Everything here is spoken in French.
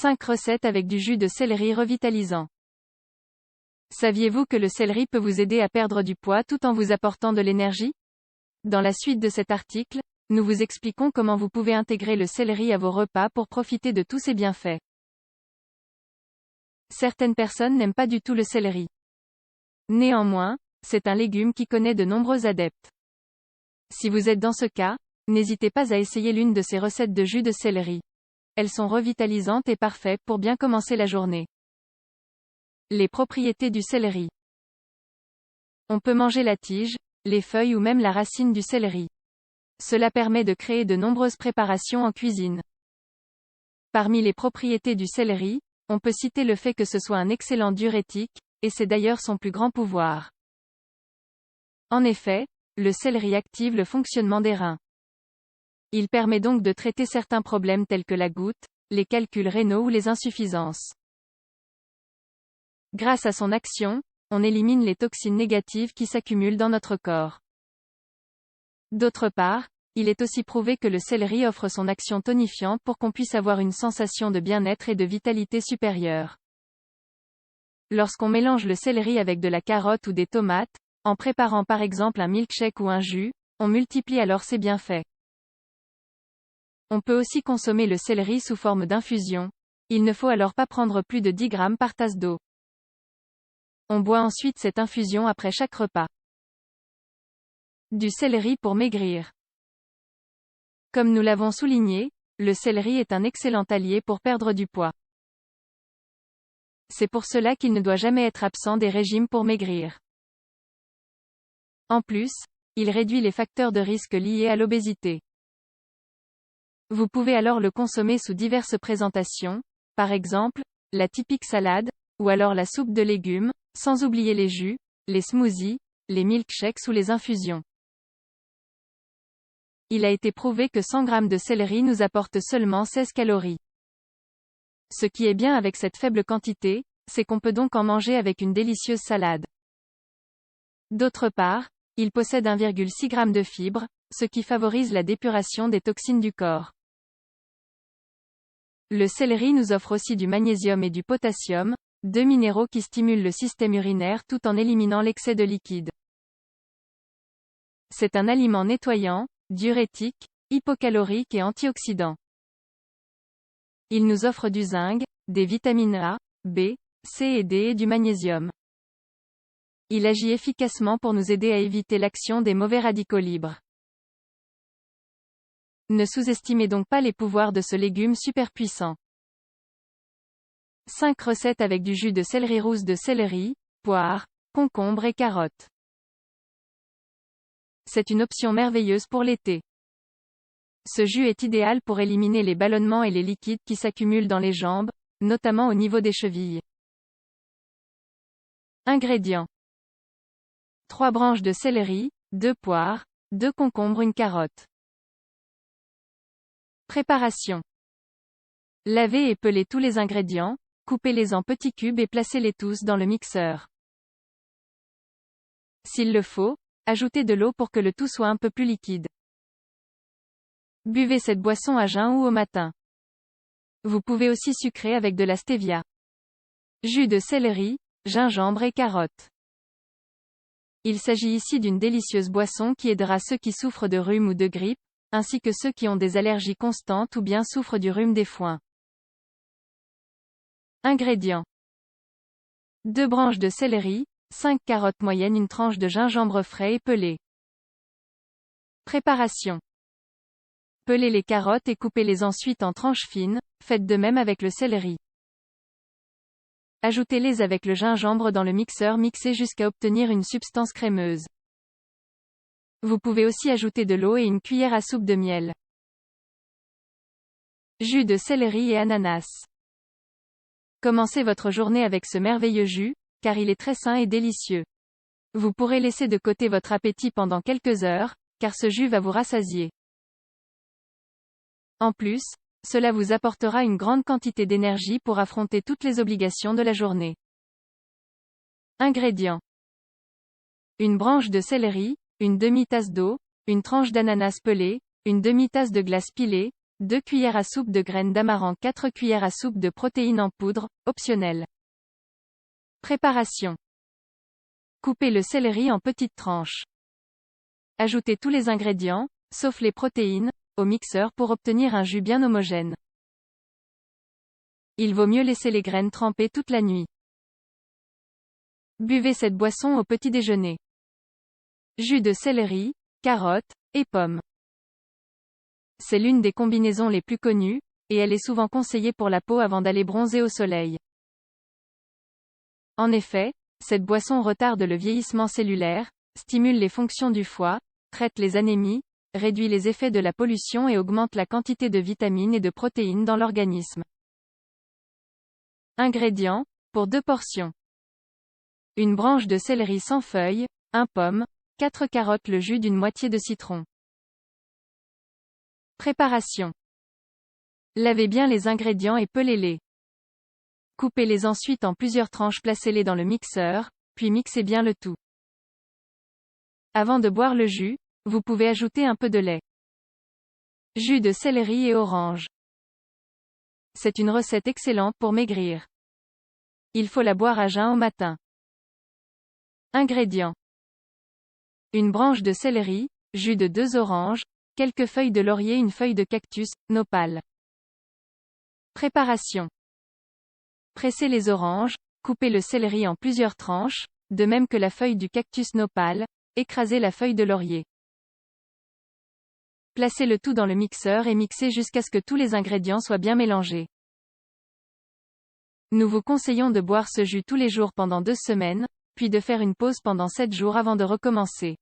5 recettes avec du jus de céleri revitalisant. Saviez-vous que le céleri peut vous aider à perdre du poids tout en vous apportant de l'énergie? Dans la suite de cet article, nous vous expliquons comment vous pouvez intégrer le céleri à vos repas pour profiter de tous ses bienfaits. Certaines personnes n'aiment pas du tout le céleri. Néanmoins, c'est un légume qui connaît de nombreux adeptes. Si vous êtes dans ce cas, n'hésitez pas à essayer l'une de ces recettes de jus de céleri. Elles sont revitalisantes et parfaites pour bien commencer la journée. Les propriétés du céleri. On peut manger la tige, les feuilles ou même la racine du céleri. Cela permet de créer de nombreuses préparations en cuisine. Parmi les propriétés du céleri, on peut citer le fait que ce soit un excellent diurétique, et c'est d'ailleurs son plus grand pouvoir. En effet, le céleri active le fonctionnement des reins. Il permet donc de traiter certains problèmes tels que la goutte, les calculs rénaux ou les insuffisances. Grâce à son action, on élimine les toxines négatives qui s'accumulent dans notre corps. D'autre part, il est aussi prouvé que le céleri offre son action tonifiante pour qu'on puisse avoir une sensation de bien-être et de vitalité supérieure. Lorsqu'on mélange le céleri avec de la carotte ou des tomates, en préparant par exemple un milkshake ou un jus, on multiplie alors ses bienfaits. On peut aussi consommer le céleri sous forme d'infusion. Il ne faut alors pas prendre plus de 10 grammes par tasse d'eau. On boit ensuite cette infusion après chaque repas. Du céleri pour maigrir. Comme nous l'avons souligné, le céleri est un excellent allié pour perdre du poids. C'est pour cela qu'il ne doit jamais être absent des régimes pour maigrir. En plus, il réduit les facteurs de risque liés à l'obésité. Vous pouvez alors le consommer sous diverses présentations, par exemple, la typique salade, ou alors la soupe de légumes, sans oublier les jus, les smoothies, les milkshakes ou les infusions. Il a été prouvé que 100 g de céleri nous apporte seulement 16 calories. Ce qui est bien avec cette faible quantité, c'est qu'on peut donc en manger avec une délicieuse salade. D'autre part, il possède 1,6 g de fibres, ce qui favorise la dépuration des toxines du corps. Le céleri nous offre aussi du magnésium et du potassium, deux minéraux qui stimulent le système urinaire tout en éliminant l'excès de liquide. C'est un aliment nettoyant, diurétique, hypocalorique et antioxydant. Il nous offre du zinc, des vitamines A, B, C et D et du magnésium. Il agit efficacement pour nous aider à éviter l'action des mauvais radicaux libres. Ne sous-estimez donc pas les pouvoirs de ce légume super puissant. 5 recettes avec du jus de céleri rousse de céleri, poire, concombre et carotte. C'est une option merveilleuse pour l'été. Ce jus est idéal pour éliminer les ballonnements et les liquides qui s'accumulent dans les jambes, notamment au niveau des chevilles. Ingrédients. 3 branches de céleri, 2 poires, 2 concombres, une carotte. Préparation. Lavez et pelez tous les ingrédients, coupez-les en petits cubes et placez-les tous dans le mixeur. S'il le faut, ajoutez de l'eau pour que le tout soit un peu plus liquide. Buvez cette boisson à jeun ou au matin. Vous pouvez aussi sucrer avec de la stevia. Jus de céleri, gingembre et carotte. Il s'agit ici d'une délicieuse boisson qui aidera ceux qui souffrent de rhume ou de grippe, ainsi que ceux qui ont des allergies constantes ou bien souffrent du rhume des foins. Ingrédients. 2 branches de céleri, 5 carottes moyennes, une tranche de gingembre frais et pelé. Préparation. Pelez les carottes et coupez-les ensuite en tranches fines, faites de même avec le céleri. Ajoutez-les avec le gingembre dans le mixeur, mixez jusqu'à obtenir une substance crémeuse. Vous pouvez aussi ajouter de l'eau et une cuillère à soupe de miel. Jus de céleri et ananas. Commencez votre journée avec ce merveilleux jus, car il est très sain et délicieux. Vous pourrez laisser de côté votre appétit pendant quelques heures, car ce jus va vous rassasier. En plus, cela vous apportera une grande quantité d'énergie pour affronter toutes les obligations de la journée. Ingrédients. Une branche de céleri, une demi-tasse d'eau, une tranche d'ananas pelé, une demi-tasse de glace pilée, 2 cuillères à soupe de graines d'amarant, 4 cuillères à soupe de protéines en poudre, optionnel. Préparation. Coupez le céleri en petites tranches. Ajoutez tous les ingrédients, sauf les protéines, au mixeur pour obtenir un jus bien homogène. Il vaut mieux laisser les graines tremper toute la nuit. Buvez cette boisson au petit déjeuner. Jus de céleri, carottes et pommes. C'est l'une des combinaisons les plus connues, et elle est souvent conseillée pour la peau avant d'aller bronzer au soleil. En effet, cette boisson retarde le vieillissement cellulaire, stimule les fonctions du foie, traite les anémies, réduit les effets de la pollution et augmente la quantité de vitamines et de protéines dans l'organisme. Ingrédients, pour 2 portions. Une branche de céleri sans feuilles, 1 pomme, 4 carottes, le jus d'une moitié de citron. Préparation. Lavez bien les ingrédients et pelez-les. Coupez-les ensuite en plusieurs tranches, placez-les dans le mixeur, puis mixez bien le tout. Avant de boire le jus, vous pouvez ajouter un peu de lait. Jus de céleri et orange. C'est une recette excellente pour maigrir. Il faut la boire à jeun au matin. Ingrédients. Une branche de céleri, jus de 2 oranges, quelques feuilles de laurier, une feuille de cactus, nopal. Préparation. Pressez les oranges, coupez le céleri en plusieurs tranches, de même que la feuille du cactus nopal, écrasez la feuille de laurier. Placez le tout dans le mixeur et mixez jusqu'à ce que tous les ingrédients soient bien mélangés. Nous vous conseillons de boire ce jus tous les jours pendant 2 semaines, puis de faire une pause pendant 7 jours avant de recommencer.